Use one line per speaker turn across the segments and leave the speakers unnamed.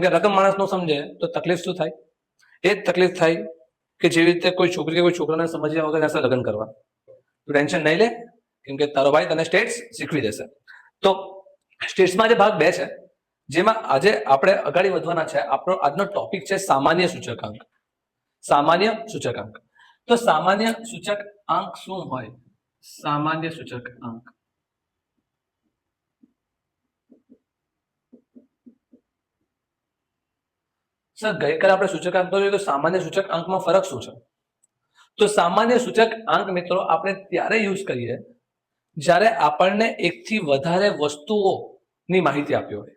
કે રકમ માણસ નો સમજે તો તકલીફ શું થાય? એ જ તકલીફ થાય કે જેવી રીતે કોઈ છોકરી કે કોઈ છોકરાને સમજ્યા વગર એના લગ્ન કરવા. તું ટેન્શન નહીં લે, કેમ કે તારો ભાઈ તને સ્ટેટ્સ શીખવી દેશે. તો સ્ટેટ્સમાં જે ભાગ 2 છે, જેમાં આજે આપણે આગળ વધવાના છે. આપણો આજનો ટોપિક છે સામાન્ય સૂચકાંક. સામાન્ય સૂચકાંક. તો સામાન્ય સૂચકાંક શું હોય? સામાન્ય સૂચકાંક સર ગઈકાલે આપણે સૂચકાંક જોયું તો સામાન્ય સૂચકાંકમાં ફરક શું છે? તો સામાન્ય સૂચકાંક મિત્રો આપણે ત્યારે યુઝ કરીએ જ્યારે આપણને એકથી વધારે વસ્તુઓની માહિતી આપી હોય.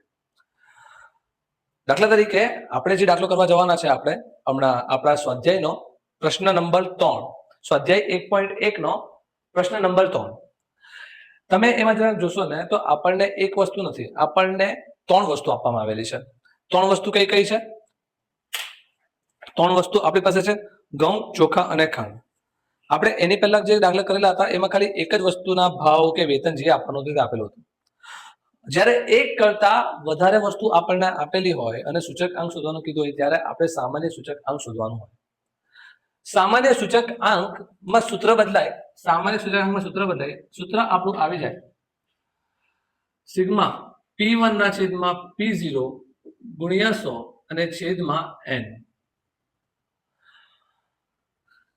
દાખલા તરીકે આપણે જે દાખલો કરવા જવાના છે, આપણે હમણાં આપણા સ્વાધ્યાયનો પ્રશ્ન નંબર 3, સ્વાધ્યાય 1.1 નો પ્રશ્ન નંબર 3. તમે એમાં જરા જોશો ને તો આપણને એક વસ્તુ નથી, આપણને 3 વસ્તુ આપવામાં આવેલી છે. 3 વસ્તુ કઈ કઈ છે? 3 વસ્તુ આપણી પાસે છે, ઘઉં, ચોખા અને ખાંડ. આપણે એની પહેલા જે દાખલા કરેલા હતા એમાં ખાલી એક જ વસ્તુના ભાવ કે વેતન જે આપવાનું હતું તે આપેલું હતું. જ્યારે એક કરતા વધારે વસ્તુ આપણને આપેલી હોય અને સૂચકાંક શોધવાનું કીધું હોય ત્યારે આપણે સામાન્ય સૂચકાંક શોધવાનું હોય. સામાન્ય સૂચકાંકમાં સૂત્ર બદલાય. સામાન્ય સૂચકાંકમાં સૂત્ર બદલાય. સૂત્ર આપણું આવી જાય સિગ્મા P1 ના છેદમાં P0 ગુણ્યા 100 અને છેદમાં n.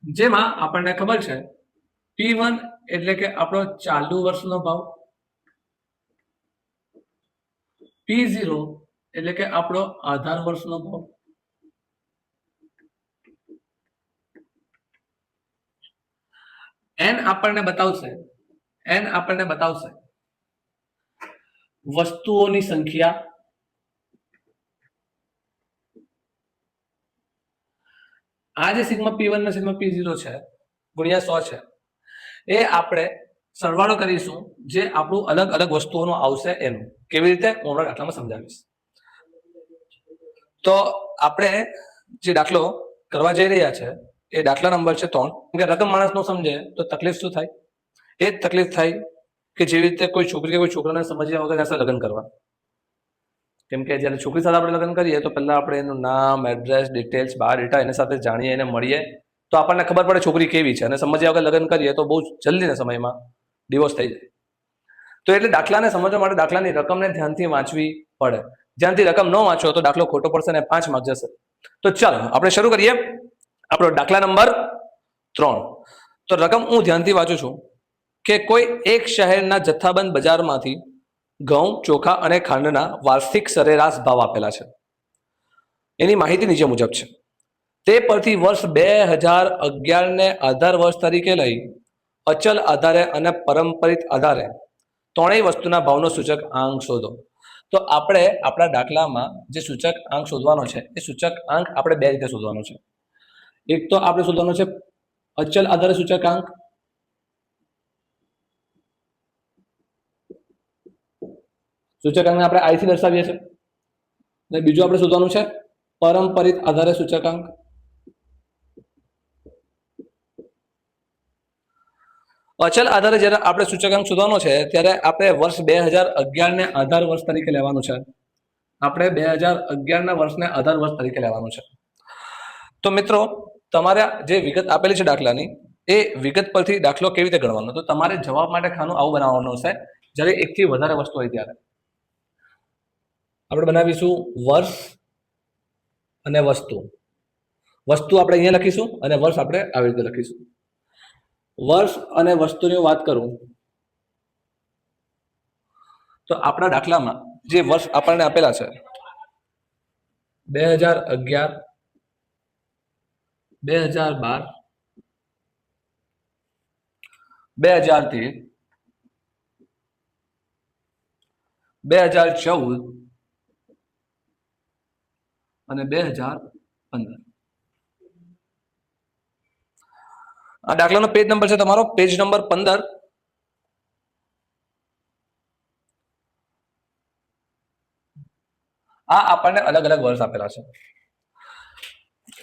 જેમાં આપણને ખબર છે P1 એટલે કે આપણો ચાલુ વર્ષનો ભાવ, P0 એટલે કે આપણો આધાર વર્ષનો ભાવ, n આપણને બતાવશે વસ્તુઓની સંખ્યા. આ જે સિગ્મા P1 ના સિગ્મા P0 છે ગુણ્યા 100 છે, એ આપણે સરવાળો કરીશું જે આપણું અલગ અલગ વસ્તુઓનું આવશે એનું. કેવી રીતે હું હમણાં દાખલામાં સમજાવીશ. તો આપણે જે દાખલો કરવા જઈ રહ્યા છે એ દાખલા નંબર છે 3. કે રકમ માણસ નો સમજે તો તકલીફ શું થાય? એ જ તકલીફ થાય કે જેવી રીતે કોઈ છોકરી કે કોઈ છોકરાને સમજ્યા વગર એના લગ્ન કરવા. કેમ કે જ્યારે છોકરી સાથે આપણે લગ્ન કરીએ તો પહેલા આપણે એનું નામ, એડ્રેસ, ડિટેલ્સ, બાયોડેટા એના સાથે જાણીએ, એને મળીએ તો આપણને ખબર પડે છોકરી કેવી છે. અને સમજ્યા વગર લગ્ન કરીએ તો બહુ જલ્દીના સમયમાં ડિવોર્સ થઈ જાય. તો એટલે દાખલાને સમજવા માટે દાખલાની રકમને ધ્યાનથી વાંચવી પડે. ધ્યાનથી રકમ ન વાંચો તો દાખલો ખોટો પડશે અને 5 માર્ક જશે. તો ચાલો આપણે શરૂ કરીએ આપણો દાખલા નંબર 3. તો રકમ હું ધ્યાનથી વાંચું છું કે કોઈ એક શહેરના જથ્થાબંધ બજારમાંથી ઘઉં, ચોખા અને ખાંડના વાર્ષિક સરેરાશ ભાવ આપેલા છે. એની માહિતી નીચે મુજબ છે. તે પરથી વર્ષ 2011 ને આધાર વર્ષ તરીકે લઈ અચલ આધારે અને પરંપરિત આધારે ત્રણેય વસ્તુના ભાવનો સૂચકાંક શોધો. તો આપણે આપણા દાખલામાં જે સૂચકાંક શોધવાનો છે એ સૂચકાંક આપણે 2 રીતે શોધવાનો છે. એક તો આપણે શોધવાનો છે અચલ આધારે સૂચકાંક, સૂચકાંકને આપણે I થી દર્શાવીએ છીએ. અને બીજું આપણે શોધવાનું છે પરંપરિત આધારે સૂચકાંક. અચલ આધારે જ્યારે આપણે સૂચકાંક શોધવાનો છે ત્યારે આપણે વર્ષ 2011 ને આધાર વર્ષ તરીકે લેવાનું છે. આપણે 2011 ના વર્ષને આધાર વર્ષ તરીકે લેવાનું છે. તો મિત્રો તમારે જે વિગત આપેલી છે દાખલાની એ વિગત પરથી દાખલો કેવી રીતે ગણવાનો? તો તમારે જવાબ માટે ખાનું આવું બનાવવાનું છે જ્યારે એકથી વધારે વસ્તુ હોય ત્યારે. આપણે બનાવીશું વર્ષ અને વસ્તુ. વસ્તુ આપણે અહીંયા લખીશું અને વર્ષ આપણે આવી રીતે લખીશું. વર્ષ અને વસ્તુની વાત કરું તો આપણા દાખલામાં જે વર્ષ આપણને આપેલા છે 2011, 2012, 2013, 2014 અને 2015. આ દાખલાનો પેજ નંબર છે તમારો પેજ નંબર 15. આ આપણને અલગ અલગ વર્ષ આપેલા છે.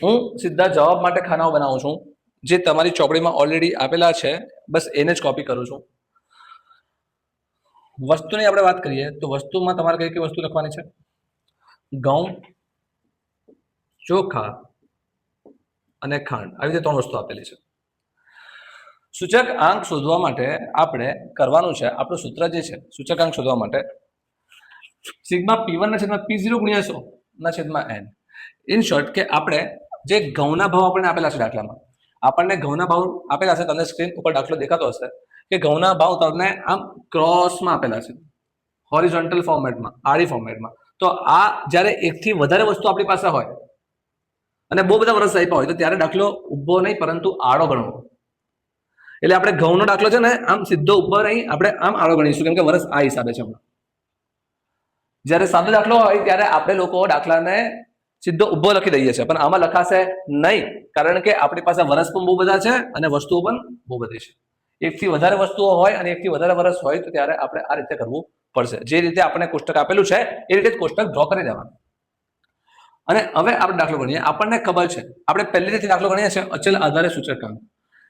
હું સીધા જવાબ માટે ખાનાઓ બનાવું છું જે તમારી ચોપડીમાં ઓલરેડી આપેલા છે, બસ એને જ કોપી કરું છું. વસ્તુની આપણે વાત કરીએ તો વસ્તુમાં તમારે કઈ કઈ વસ્તુ લખવાની છે? ઘઉં, ચોખા અને ખાંડ, આવી રીતે 3 વસ્તુ આપેલી છે. સૂચક આંક શોધવા માટે આપણે કરવાનું છે, આપણું સૂત્ર જે છે સૂચકાંક શોધવા માટે સિગ્મા P1 ના છેદમાં P0 ગુણ્યા 100 ના છેદમાં n. ઇન શોર્ટ કે આપણે જે ઘઉંના ભાવ આપણને આપેલા છે દાખલામાં, આપણને ઘઉંના ભાવ આપેલા છે, તમને સ્ક્રીન ઉપર દાખલો દેખાતો હશે કે ઘઉંના ભાવ તમને આમ ક્રોસમાં આપેલા છે, હોરિઝોન્ટલ ફોર્મેટમાં, આડી ફોર્મેટમાં. તો આ જ્યારે એકથી વધારે વસ્તુ આપણી પાસે હોય અને બહુ બધા વર્ષ આપ્યા હોય તો ત્યારે દાખલો ઊભો નહીં પરંતુ આડો ગણવો. એટલે આપણે ઘઉંનો દાખલો છે ને આમ સીધો ઉપર અહીં આપણે આમ આડો ગણીશું, કેમ કે વર્ષ આ હિસાબે છે. જ્યારે સાદો દાખલો હોય ત્યારે આપણે લોકો દાખલાને સીધો ઊભો લખી દઈએ છીએ, પણ આમાં લખાશે નહીં, કારણ કે આપણી પાસે વર્ષ પણ બહુ બધા છે અને વસ્તુઓ પણ બહુ બધી છે. એકથી વધારે વસ્તુઓ હોય અને એકથી વધારે વર્ષ હોય તો ત્યારે આપણે આ રીતે કરવું પડશે. જે રીતે આપણે કોષ્ટક આપેલું છે એ રીતે જ કોષ્ટક ડ્રો કરી દેવાનું. અને હવે આપણે દાખલો ગણીએ. આપણને ખબર છે, આપણે પહેલી રીતે દાખલો ગણીએ છીએ અચલ આધારે સૂચકાંક.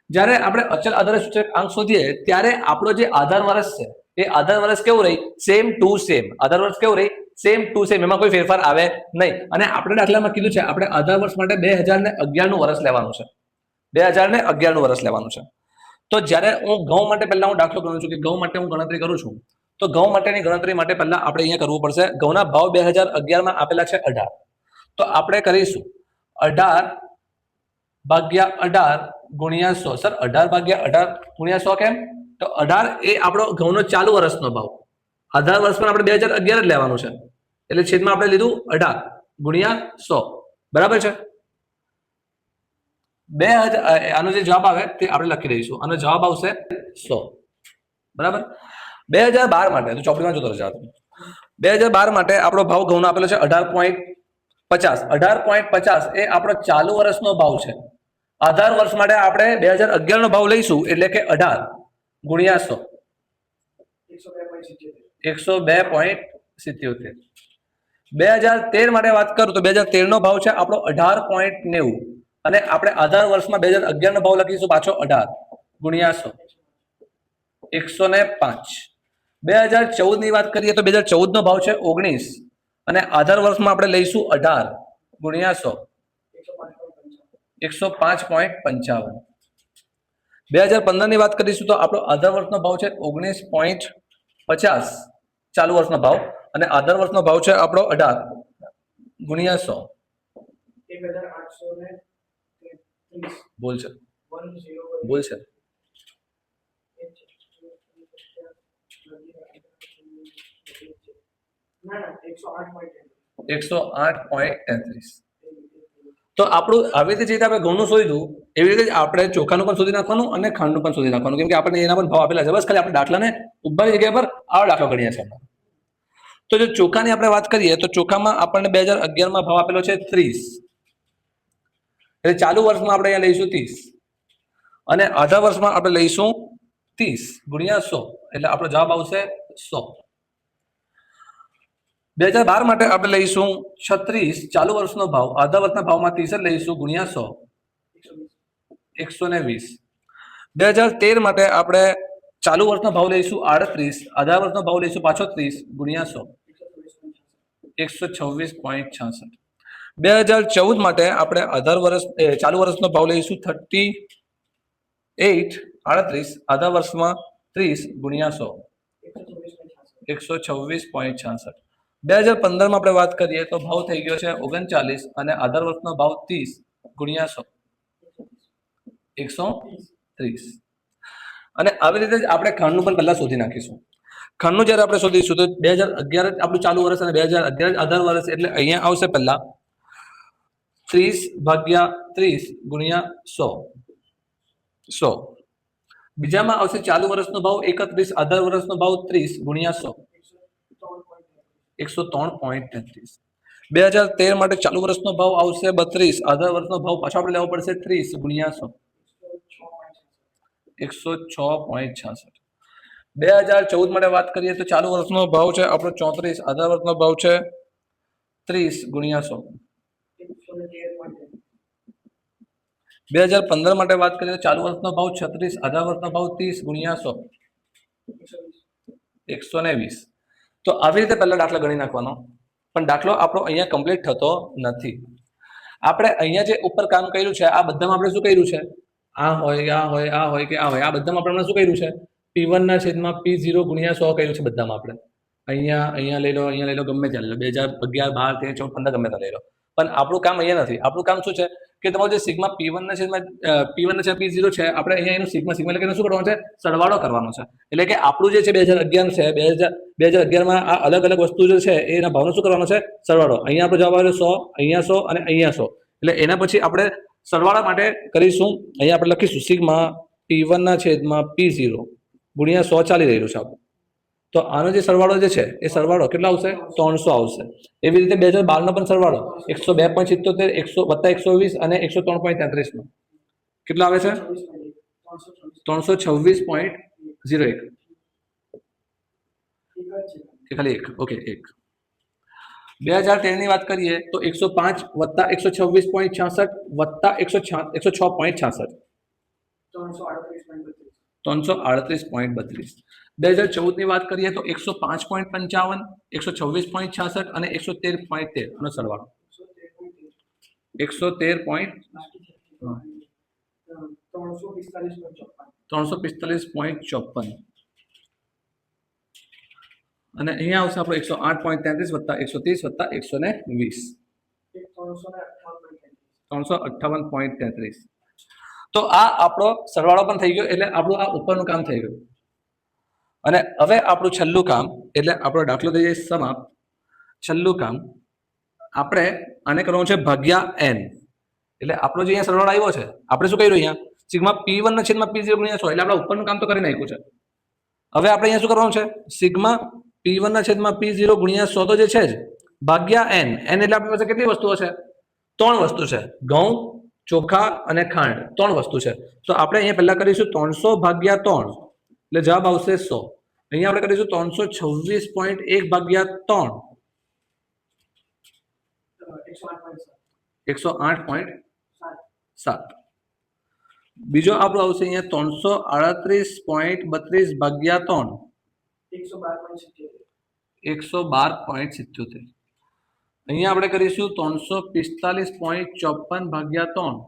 જ્યારે આપણે અચલ આધારે સૂચકાંક શોધીએ ત્યારે આપણો જે આધાર વર્ષ છે એ આધાર વર્ષ કેવું રહી? Same to same. આધાર વર્ષ કેવું રહી? સેમ ટુ સેમ, એમાં કોઈ ફેરફાર આવે નહીં. અને આપણે દાખલામાં કીધું છે આપણે આધાર વર્ષ માટે 2011 નું વર્ષ લેવાનું છે, 2011 નું વર્ષ લેવાનું છે. તો જ્યારે હું ઘઉં માટે પહેલા હું દાખલો ગણું છું કે ઘઉં માટે હું ગણતરી કરું છું, તો ઘઉં માટેની ગણતરી માટે પહેલા આપણે અહીંયા કરવું પડશે. ઘઉંના ભાવ 2011 માં આપેલા છે 18, તો આપણે કરીશું 18 ભાગ્યા 18 ગુણ્યા 100. સર 18 ભાગ્યા 18 ગુણ્યા 100 કેમ? તો 18 એ આપણો ઘઉંનો ચાલુ વર્ષનો ભાવ, આધાર વર્ષ પણ આપણે 2011 જ લેવાનું છે, એટલે છેદમાં આપણે લીધું 18 ગુણ્યા 100. બરાબર છે? 2000 આનો જે જવાબ આવે તે આપણે લખી દઈશું. આનો જવાબ આવશે 100. બરાબર. 2012 માટે તો ચોપડીમાં જોતો રહેજો. 2012 માટે આપણો ભાવ ઘઉંનો આપેલો છે 18.50. 18.50 એ આપણો ચાલુ વર્ષનો ભાવ છે. આધાર વર્ષ માટે આપણે 2011 નો ભાવ લઈશું, એટલે કે 18 ગુણ્યા 100, 102.77. 2013 માટે વાત કરું તો 2013 નો ભાવ છે આપણો 18.90, અને આપણે આધાર વર્ષમાં 2011 નો ભાવ લખીશું પાછો 18 ગુણ્યા 100, 105. 2014 ની વાત કરીએ તો 2014 નો ભાવ છે 19, અને આધાર વર્ષમાં આપણે લઈશું 18 ગુણ્યા 100, 105.55. 2015 ની વાત કરીશું તો આપણો આધાર વર્ષનો ભાવ છે 19.50 ચાલુ વર્ષનો ભાવ, અને આધાર વર્ષનો ભાવ છે આપણો 18 ગુણ્યા 100. બોલ છે બોલ છે 108.33. તો આપણું આવી રીતે આપણે ઘઉંનું શોધ્યું એવી રીતે આપણે ચોખાનું પણ શોધી નાખવાનું અને ખાંડનું પણ શોધી નાખવાનું, કેમ કે આપણને એના પણ ભાવ આપેલા છે. બસ ખાલી આપણે દાખલાને ઉભાની જગ્યા પર આવો દાખલો ગણીએ છીએ. તો જો ચોખાની આપણે વાત કરીએ તો ચોખામાં આપણને 2011 માં ભાવ આપેલો છે 30, એટલે ચાલુ વર્ષમાં આપણે અહીંયા લઈશું 30, અને આધા વર્ષમાં આપણે લઈશું 30 ગુણ્યા 100, એટલે આપણો જવાબ આવશે 100. 2012 માટે આપણે લઈશું 36 ચાલુ વર્ષનો ભાવ, આધા વર્ષના ભાવમાં 30 લઈશું ગુણ્યા 100, 120. 2013 માટે આપણે ચાલુ વર્ષનો ભાવ લઈશું 38, આધા વર્ષનો ભાવ લઈશું પાછો 30 ગુણ્યા 100, 126.66. 2014 માટે આપણે આધાર વર્ષ ચાલુ વર્ષનો ભાવ લઈશું 38, આધા વર્ષમાં 30 ગુણ્યા 100, 126.66. 2015 માં આપણે વાત કરીએ તો ભાવ થઈ ગયો છે 39, અને આધાર વર્ષનો ભાવ 30 ગુણ્યા 100, 130. અને આવી રીતે જ આપણે ખાંડનું પણ પહેલા શોધી નાખીશું. ખાંડનું જ્યારે આપણે શોધીશું તો 2011 આપણું ચાલુ વર્ષ અને 2011 આધાર વર્ષ, એટલે અહીંયા આવશે પહેલા 30 ભાગ્યા 30 ગુણ્યા 100. બીજામાં આવશે ચાલુ વર્ષનો ભાવ 31, આધાર વર્ષનો ભાવ 30 ગુણ્યા 100, 103.33. 2013 માટે ચાલુ વર્ષનો ભાવ આવશે 32, આધાર વર્ષનો ભાવ પાછો આપણે લેવો પડશે 30 ગુણ્યા 100, 106.66. 2014 માટે વાત કરીએ તો ચાલુ વર્ષનો ભાવ છે આપણો 34, આધાર વર્ષનો ભાવ છે 30 ગુણ્યા 100. 2015 માટે વાત કરીએ તો ચાલુ વર્ષનો ભાવ 36, આધાર વર્ષનો ભાવ 30 ગુણ્યા 100, 120. તો આવી રીતે પહેલા દાખલા ગણી નાખવાનો, પણ દાખલો આપણો અહીંયા કમ્પ્લીટ થતો નથી. આપણે અહીંયા જે ઉપર કામ કર્યું છે આ બધામાં આપણે શું કર્યું છે આ હોય આ હોય આ હોય કે આ હોય આ બધામાં આપણે શું કર્યું છે P1 ના છેદમાં P0 ગુણ્યા 100 કર્યું છે બધામાં આપણે અહીંયા લઈ લો ગમે ત્યાં લઈ લો 2011 12 13 14 15 ગમે ત્યાં લઈ લો પણ આપણું કામ અહીંયા નથી આપણું કામ શું છે કે તમારું જે સિગ્મા P1 ના છેદમાં P0 છે આપણે અહીંયા એનું સિગ્મા એટલે કે શું કરવાનું છે સરવાળો કરવાનો છે એટલે કે આપણું જે છે 2011 છે 2011 માં આ અલગ અલગ વસ્તુ જે છે એના ભાવનો શું કરવાનો છે સરવાળો અહીંયા આપણો જવાબ આવ્યો 100 અહીંયા 100 અને અહીંયા 100 એટલે એના પછી આપણે સરવાળા માટે કરીશું અહીંયા આપણે લખીશું સિગ્મા P1 ના છેદમાં P0 ગુણ્યા 100 ચાલી રહ્યું છે આપણું તો આનો જે સરવાળો જે છે એ સરવાળો કેટલો આવશે 300 આવશે એવી રીતે 2012 નો પણ સરવાળો 102.77 100 વત્તા 120 અને 103.33 નો કેટલો આવે છે 326.01 ખાલી એક ઓકે એક 2013 ની વાત કરીએ તો 105 વત્તા 126.66 વત્તા 106.66 338.32 2014 ની વાત કરીએ તો 105.55 126.66 અને 113.13 આનો સરવાળો 345.54 અને અહીંયા આવશે આપણો 108.33 વત્તા 130 વત્તા 120 358.33 તો આ આપણો સરવાળો પણ થઈ ગયો એટલે આપણું આ ઉપરનું કામ થઈ ગયું અને હવે આપણું છેલ્લું કામ એટલે આપણો દાખલો થઈ જાય સમાપ્ત છેલ્લું કામ આપણે આને કરવાનું છે ભાગ્યા n એટલે આપણો જે અહીંયા સરવાળો આવ્યો છે આપણે શું કર્યું અહીંયા સિગ્મા P1 ના છેદમાં P0 ગુણ્યા 100 એટલે આપણે ઉપરનું કામ તો કરી નાખ્યું છે હવે આપણે અહીંયા શું કરવાનું છે સિગ્મા P1 ના છેદમાં P0 ગુણ્યા 100 તો જે છે જ ભાગ્યા n એટલે આપણી પાસે કેટલી વસ્તુઓ છે 3 વસ્તુ છે ઘઉં ચોખા અને ખાંડ 3 વસ્તુ છે તો આપણે અહીંયા પહેલા કરીશું 300 ભાગ્યા 3 એટલે જવાબ આવશે 100 અહીંયા આપણે કરીશું 326.1 ભાગ્યા 3 108.7 બીજો આપણો આવશે અહીંયા 338.32 ભાગ્યા 3 112.77 અહીંયા આપણે કરીશું 345.54 ભાગ્યા 3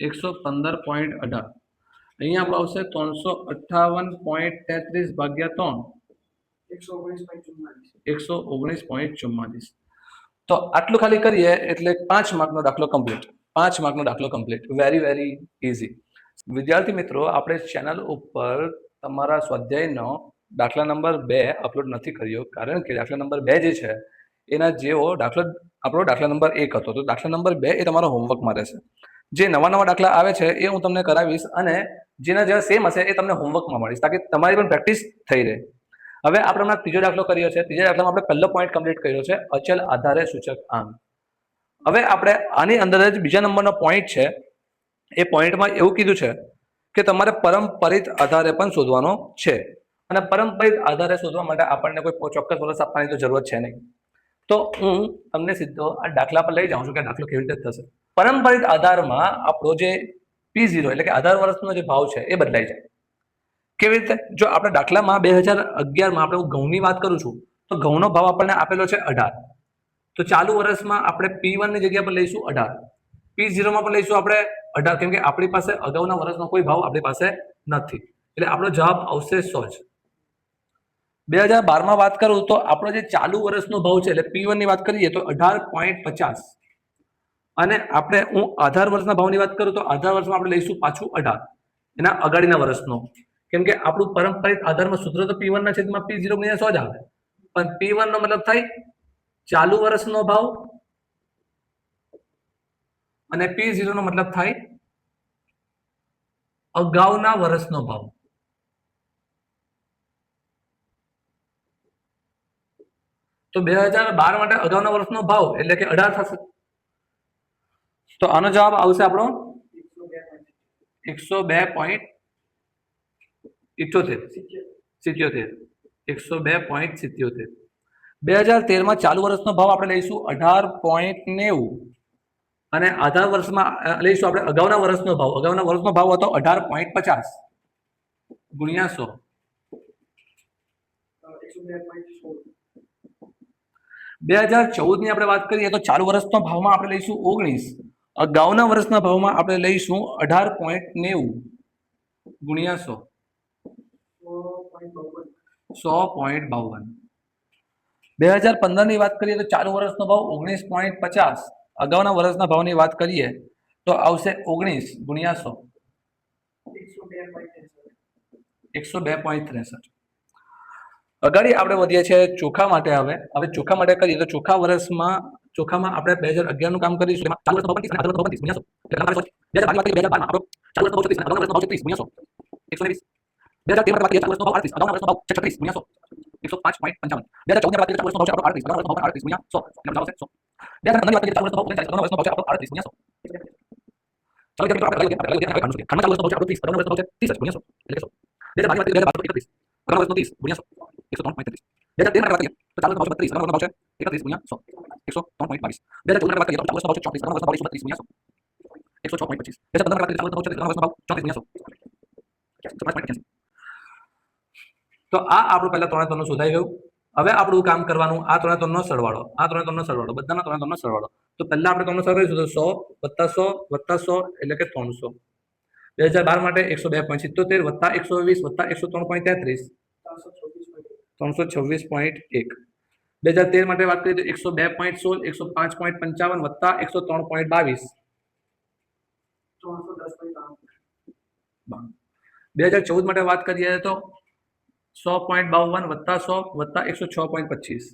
115.18 અહીંયા આપણો આવશે 358.33 ભાગ્યા 3 119.44 તો આટલું ખાલી કરીએ એટલે 5 માર્કનો દાખલો કમ્પ્લીટ 5 માર્કનો દાખલો કમ્પ્લીટ વેરી ઇઝી વિદ્યાર્થી મિત્રો આપણે ચેનલ ઉપર તમારા સ્વાધ્યાયનો દાખલા નંબર 2 અપલોડ નથી કર્યો કારણ કે દાખલા નંબર 2 જે છે એના જેવો દાખલો આપણો દાખલા નંબર 1 હતો તો દાખલા નંબર 2 એ તમારો હોમવર્કમાં રહેશે જે નવા દાખલા આવે છે એ હું તમને કરાવીશ અને જેના જેવા સેમ હશે એ તમને હોમવર્કમાં મળીશ તાકી તમારી પણ પ્રેક્ટિસ થઈ રહે હવે આપણે હમણાં ત્રીજો દાખલો કર્યો છે ત્રીજા દાખલામાં આપણે પહેલો પોઈન્ટ કમ્પ્લીટ કર્યો છે અચલ આધારે સૂચક આંક હવે આપણે આની અંદર જ બીજા નંબરનો પોઈન્ટ છે એ પોઈન્ટમાં એવું કીધું છે કે તમારે પરંપરિત આધારે પણ શોધવાનો છે અને પરંપરિત આધારે શોધવા માટે આપણને કોઈ ચોક્કસ વર્ષ આપવાની તો જરૂરત છે નહીં તો હું તમને સીધો આ દાખલા પર લઈ જાઉં છું કે દાખલો કેવી રીતે થશે પરંપરિત આધારમાં આપણો જે P0 એટલે કે આધાર વર્ષનો જે ભાવ છે એ બદલાઈ જાય કેવી રીતે જો આપણે દાખલામાં 2011 માં આપણે ઘઉંની વાત કરું છું તો ઘઉંનો ભાવ આપણને આપેલો છે 18 તો ચાલુ વર્ષમાં આપણે P1 ની જગ્યા પર લઈશું 18 P0 માં પણ લઈશું આપણે 18 કેમ કે આપણી પાસે અગાઉના વર્ષનો કોઈ ભાવ આપણી પાસે નથી એટલે આપણો જવાબ આવશે 100 જ 2012 માં વાત કરું તો આપણો જે ચાલુ વર્ષનો ભાવ છે એટલે P1 ની વાત કરીએ તો 18.50 અને આપણે હું આધાર વર્ષના ભાવની વાત કરું તો આધાર વર્ષમાં આપણે લઈશું પાછું 18 એના અગાડીના વર્ષનો કેમ કે આપણું પરંપરિત આધારમાં સૂત્ર તો P1 ના છેદમાં P0 ગુણ્યા 100 જ આવે પણ P1 નો મતલબ થાય ચાલુ વર્ષનો ભાવ અને P0 નો મતલબ થાય અગાઉના વર્ષનો ભાવ તો 2012 માટે અગાઉના વર્ષનો ભાવ એટલે કે 18 થશે તો આનો જવાબ આવશે આપણો 102.77 2013 માં ચાલુ વર્ષનો ભાવ આપણે લઈશું 18.90 અને આધાર વર્ષમાં લઈશું આપણે અગાઉના વર્ષનો ભાવ હતો 18.50 ગુણ્યા 100 2014 ની આપણે વાત કરીએ તો ચાલુ વર્ષના ભાવમાં આપણે લઈશું 19, અગાઉના વર્ષના ભાવમાં આપણે લઈશું 18.90 ગુણ્યા 100.52. 2015 ની વાત કરીએ તો ચાલુ વર્ષનો ભાવ 19.50, અગાઉના વર્ષના ભાવની વાત કરીએ તો આવશે 19 ગુણ્યા 100, 102.63. અગાડી આપણે વધીએ છીએ ચોખા માટે. હવે ચોખા માટે કરીએ તો ચોખામાં આપણે 2011 નું કામ કરીશું. એમાં ચાલુ વર્ષનો ભાવ 30 અને અગાઉનો વર્ષનો ભાવ 32 ગુણ્યા 100. એટલે 2012 માં આપણો ચાલુ વર્ષનો ભાવ 30 અને અગાઉના વર્ષનો ભાવ 30 ગુણ્યા 100, 120. 2013 માં ચાલુ વર્ષનો ભાવ 38, અગાઉના વર્ષનો ભાવ 36 ગુણ્યા 100, 105.55. 2014 ની ચાલુ વર્ષનો ભાવ 38, અગાઉના વર્ષનો ભાવ 38 ગુણ્યા 100, એટલે જવાબ આવશે 100. 2015 ની ચાલુ વર્ષનો ભાવ 39, અગાઉના વર્ષનો ભાવ 38 ગુણ્યા 100. ચાલો આપણે ચાલુ વર્ષનો ભાવ 30, અગાઉના વર્ષનો ભાવ 30 ગુણ્યા 100, એટલે 100. 2012 માં 31, અગાઉના વર્ષનો 30 ગુણ્યા 100, 103.33. 2013 માં કરીએ તો ચાલુ વર્ષનો ભાવ 32, અગાઉનો ભાવ છે 31 ગુણ્યા 100, 103.22. 2014 માં કરીએ તો ચાલુ વર્ષનો ભાવ 34, અગાઉનો વર્ષનો ભાવ 32 ગુણ્યા 100, 106.25. 2015 માં કરીએ ચાલુ વર્ષનો ભાવ 34 ગુણ્યા 100, તો આ આપણું પહેલા 3 નું શોધાઈ ગયું. હવે આપણું કામ કરવાનું આ 3 નો સરવાળો, બધાના 3 નો સરવાળો. તો પહેલા આપણે 3 નો સરવાળો કરીશું તો 100 + 100 + 100 એટલે કે 300. 2012 માટે 102.77 + 120 + 103.33, 326.1. 2013 માટે વાત કરીએ તો 102.16, 105.55 + 103.22, 2014 માટે વાત કરીએ તો 100.52 + 100 + 106.25.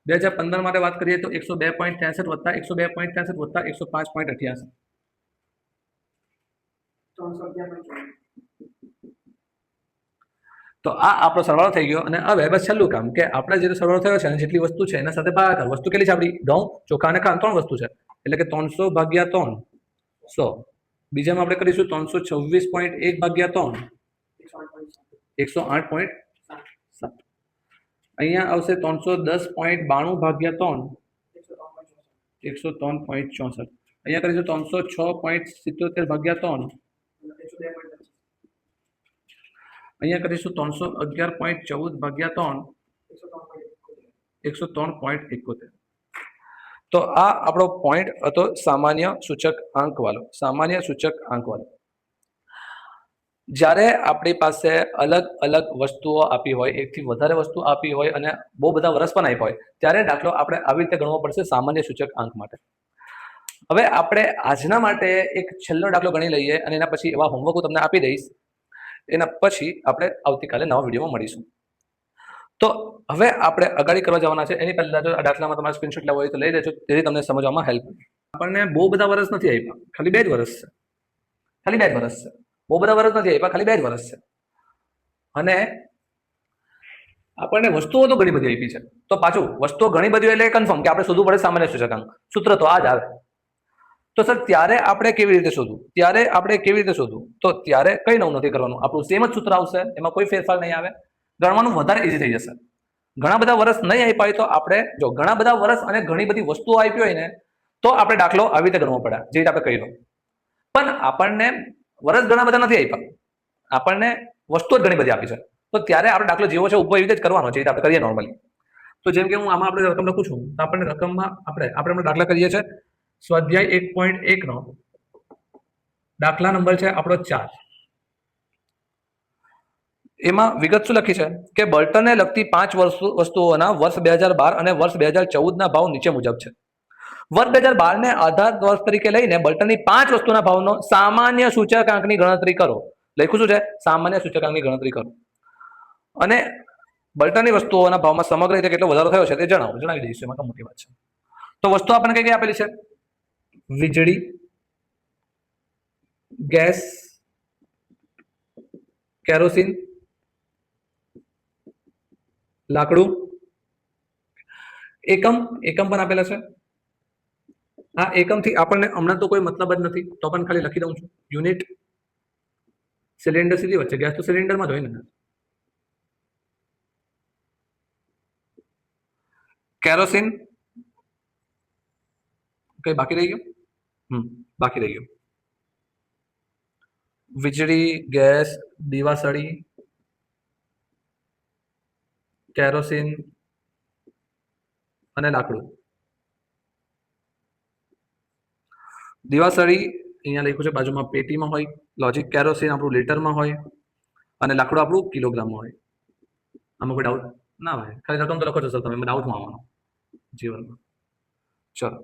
2015 માટે વાત કરીએ તો 102.63 + 102.63 + 105.88. તો આ આપણો સરવાળો થઈ ગયો. અને હવે બસ છેલ્લું કામ કે આપણે જે સરવાળો થયો છે અને જેટલી વસ્તુ છે એના સાથે ભાગાકાર. વસ્તુ કેટલી છે આપણી? ઘઉં, ચોખા અને ખાંડ, 3 વસ્તુ છે એટલે કે 300 / 3 100. બીજામાં આપણે કરીશું 326.1 / 3 108.7. અહીંયા આવશે 310.92 / 3 103.64. અહીંયા કરીશું 306.77 / 3, અહીંયા કરીશું 311.14 / 3 103.71. તો આ આપણો પોઈન્ટ હતો સામાન્ય સૂચક આંક વાળો. જ્યારે આપણી પાસે અલગ અલગ વસ્તુઓ આપી હોય, એકથી વધારે વસ્તુ આપી હોય અને બહુ બધા વર્ષ પણ આપ્યા હોય, ત્યારે દાખલો આપણે આવી રીતે ગણવો પડશે સામાન્ય સૂચક આંક માટે. હવે આપણે આજના માટે એક છેલ્લો દાખલો ગણી લઈએ અને એના પછી એવા હોમવર્ક હું તમને આપી દઈશ. એના પછી આપણે આવતીકાલે નવા વિડીયોમાં મળીશું. તો હવે આપણે અગાડી કરવા જવાના છે. એની પહેલા જો આ દાખલામાં તમારે સ્ક્રીનશોટ લેવો હોય તો લઈ લેજો, જેથી તમને સમજવામાં હેલ્પ થાય. આપણને બહુ બધા વર્ષ નથી આપ્યા, ખાલી 2 જ વર્ષ છે. બહુ બધા વર્ષ નથી આપ્યા, ખાલી 2 જ વર્ષ છે. અને આપણને વસ્તુઓ તો ઘણી બધી આપી છે. તો પાછું વસ્તુઓ ઘણી બધી એટલે કન્ફર્મ કે આપણે શોધવું પડે સામાન્ય સૂચકાંક. સૂત્ર તો આ જ આવે. તો સર ત્યારે આપણે કેવી રીતે શોધવું? તો ત્યારે કઈ નવું નથી કરવાનું, આપણું સેમ જ સૂત્ર આવશે, એમાં કોઈ ફેરફાર નહીં આવે. ગણવાનું વધારે ઈઝી થઈ જશે. ઘણા બધા વર્ષ નહીં આપ્યા હોય તો આપણે જો ઘણા બધા વર્ષ અને ઘણી બધી વસ્તુઓ આપી હોય ને તો આપણે દાખલો આવી રીતે ગણવો પડે, જે રીતે આપણે કહી દો. પણ આપણને વર્ષ ઘણા બધા નથી આપ્યા, આપણને વસ્તુઓ જ ઘણી બધી આપી છે. તો ત્યારે આપણે દાખલો જેવો છે ઉભો એવી રીતે જ કરવાનો, જે રીતે આપણે કરીએ નોર્મલી. તો જેમ કે હું આમાં આપણે રકમ લખું છું તો આપણને રકમમાં આપણે દાખલા કરીએ છીએ. સ્વાધ્યાય 1.1 નો દાખલા નંબર છે આપણો 4. એમાં વિગત શું લખી છે કે બળતણને લગતી 5 વસ્તુઓના વર્ષ 2012 અને વર્ષ 2014 ના ભાવ નીચે મુજબ છે. વર્ષ 2012 ને આધાર વર્ષ તરીકે લઈને બળતણની 5 વસ્તુના ભાવનો સામાન્ય સૂચકાંકની ગણતરી કરો. લખ્યું શું છે? સામાન્ય સૂચકાંકની ગણતરી કરો. અને બળતણની વસ્તુઓના ભાવમાં સમગ્ર રીતે કેટલો વધારો થયો છે તે જણાવી દઈશું. એમાં તો મોટી વાત છે. તો વસ્તુ આપણને કઈ કઈ આપેલી છે? વીજળી, ગેસ, કેરોસીન, લાકડું, એકમ પણ આપેલા છે. આ એકમથી આપણને હમણાં તો કોઈ મતલબ જ નથી, તો પણ ખાલી લખી દઉં છું. યુનિટ, સિલિન્ડર સીધી વચ્ચે, ગેસ તો સિલિન્ડરમાં જ હોય ને. કેરોસીન કઈ બાકી રહી ગયું? બાકી રહી ગયું. વીજળી, ગેસ, દીવાસળી, કેરોસીન અને લાકડું. દિવાસળી અહીંયા લખ્યું છે બાજુમાં પેટીમાં હોય, લોજિક કેરોસીન આપણું લીટરમાં હોય અને લાકડું આપણું કિલોગ્રામમાં હોય. આમાં કોઈ ડાઉટ ના હોય? ખાલી રકમ તો લખો છો સર તમે, ડાઉટમાં આવવાનો જીવનમાં. ચલો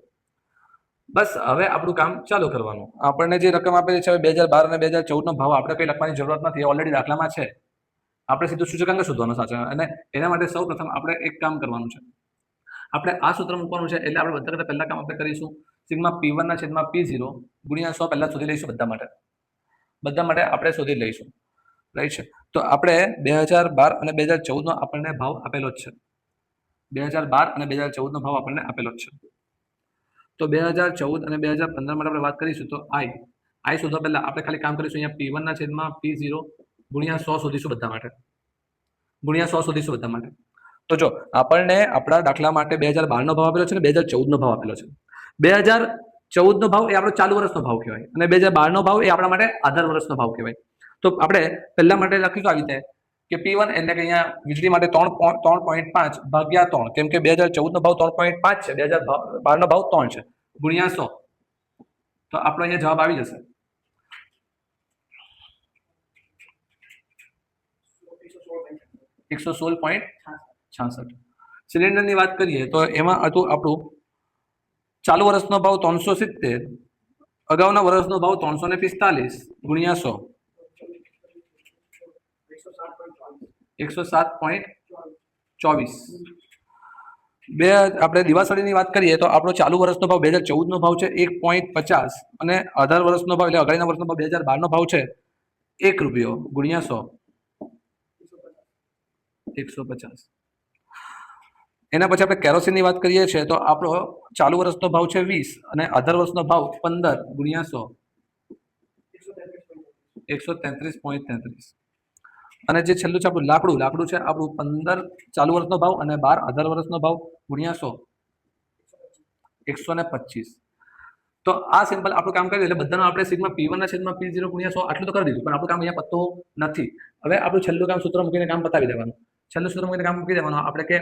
બસ હવે આપણું કામ ચાલુ કરવાનું. આપણને જે રકમ આપેલી છે 2012 અને 2014 નો ભાવ આપણે કંઈ લખવાની જરૂરત નથી, ઓલરેડી દાખલામાં છે. આપણે સીધું સૂચકાંક શોધવાનો સાચા, અને એના માટે સૌ પ્રથમ આપણે એક કામ કરવાનું છે. આપણે આ સૂત્ર મૂકવાનું છે, એટલે આપણે બધા કરતા પહેલા કામ આપણે કરીશું સિગ્મા P1 ના છેદમાં P0 ગુણ્યા 100 પહેલા શોધી લઈશું બધા માટે આપણે શોધી લઈશું, રાઈટ છે. તો આપણે 2012 અને 2014 નો આપણને ભાવ આપેલો જ છે. 2012 અને 2014 નો ભાવ આપણને આપેલો જ છે. તો 2014 અને 2015 માટે આપણે વાત કરીશું તો આઈ શોધવા પહેલા આપણે ખાલી કામ કરીશું, અહીંયા P1 ના છેદમાં P0 ગુણ્યા 100 શોધીશું બધા માટે. તો જો આપણને આપણા દાખલા માટે 2012 નો ભાવ આપેલો છે અને 2014 નો ભાવ આપેલો છે. 2014 નો ભાવ એ આપણો ચાલુ વર્ષનો ભાવ કહેવાય અને 2012 નો ભાવ એ આપણા માટે આધાર વર્ષનો ભાવ કહેવાય. તો આપણે પહેલા માટે લખીશું આવી રીતે કે P1 એટલે કે અહીંયા વીજળી માટે 3.5 ભાગ્યા 3, કેમ કે 2014 નો ભાવ 3.5 છે, 2012 નો ભાવ 3 છે, ગુણ્યા 100. તો આપણો અહીંયા જવાબ આવી જશે 116.66. સિલિન્ડરની વાત કરીએ તો એમાં હતું આપણું ચાલુ વર્ષનો ભાવ 370, અગાઉના વર્ષનો ભાવ 345 ગુણ્યા 100, 107.24. આપણે દિવાસળીની વાત કરીએ તો આપણો ચાલુ વર્ષનો ભાવ 2014 નો ભાવ છે 1.50 અને આધાર વર્ષનો ભાવ એટલે અગાડીના વર્ષનો ભાવ 2012 નો ભાવ છે ₹1 ગુણ્યા 100, 150. એના પછી આપણે કેરોસીનની વાત કરીએ છીએ તો આપણો ચાલુ વર્ષનો ભાવ છે 20 અને આધાર વર્ષનો ભાવ 15 ગુણ્યા 100, 133.33. અને જે છેલ્લું છે આપણું લાકડું છે આપણું 15 ચાલુ વર્ષનો ભાવ અને 12 આધાર વર્ષનો ભાવ ગુણ્યા 100, 125. તો આ સિમ્પલ આપણું કામ કર્યું, એટલે બધાનો આપણે સિગ્મા P1 ના છેદમાં P0 ગુણ્યા 100 આટલું તો કરી દીધું, પણ આપણું કામ અહીંયા પતતું નથી. હવે આપણું છેલ્લું કામ સૂત્ર મૂકીને કામ પતાવી દેવાનું. આપણે કે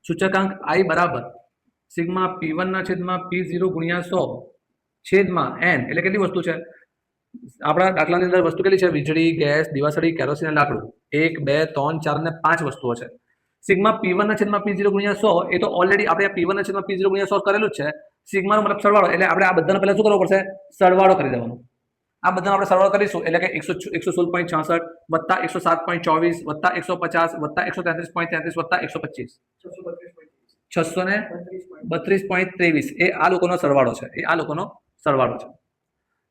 સૂચકાંક I બરાબર સિગ્મા P1 ના છેદમાં P0 ગુણ્યા 100 છેદમાં n, એટલે કેટલી વસ્તુ છે આપણા દાખલાની અંદર? વસ્તુ કેટલી છે? વીજળી, ગેસ, દિવાસળી, કેરોસીન અને લાકડું. 1 2 3 4 ને 5 વસ્તુઓ છે. સિગ્મા P1 ના છેદમાં P0 ગુણ્યા 100 એ તો ઓલરેડી આપણે P1 ના છેદમાં P0 ગુણ્યા 100 કરેલું જ છે. સિગ્માનો મતલબ સરવાળો, એટલે આપણે આ બધાનો પહેલા શું કરવું પડશે? સરવાળો કરી દેવાનો. આ બધાનો આપણે સરવાળો કરીશું એટલે કે 116.66 વત્તા 107.24 વત્તા 150 વત્તા 133.33 વત્તા 125, 632.23 એ આ લોકોનો સરવાળો છે.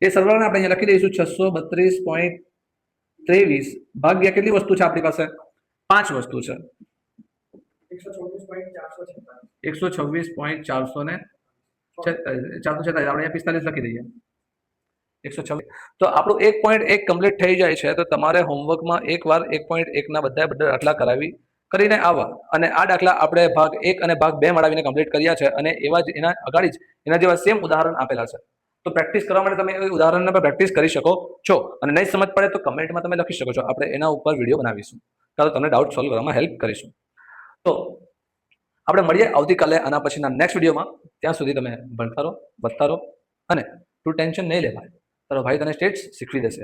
એ સરવાળાને આપણે અહીંયા લખી દઈશું 632.23 ભાગ્યા કેટલી વસ્તુ છે આપણી પાસે? 5 વસ્તુ છે, 126.446. આપણે 45 લખી દઈએ, 126. તો આપણું 1.1 કમ્પ્લીટ થઈ જાય છે. તો તમારે હોમવર્કમાં એકવાર 1.1 ના બધા દાખલા કરીને આવવા, અને આ દાખલા આપણે ભાગ 1 અને ભાગ 2 મળાવીને કમ્પ્લીટ કર્યા છે, અને એવા જ એના અગાડી જ એના જેવા સેમ ઉદાહરણ આપેલા છે. તો પ્રેક્ટિસ કરવા માટે તમે એ ઉદાહરણને પર પ્રેક્ટિસ કરી શકો છો, અને નહીં સમજ પડે તો કમેન્ટમાં તમે લખી શકો છો, આપણે એના ઉપર વિડીયો બનાવીશું, કાં તમને ડાઉટ સોલ્વ કરવામાં હેલ્પ કરીશું. તો આપણે મળીએ આવતીકાલે આના પછીના નેક્સ્ટ વિડીયોમાં. ત્યાં સુધી તમે ભણતા રહો, વધતા રહો, અને તું ટેન્શન નહીં લેવાય, તારો ભાઈ તને સ્ટેટ્સ શીખવી દેશે.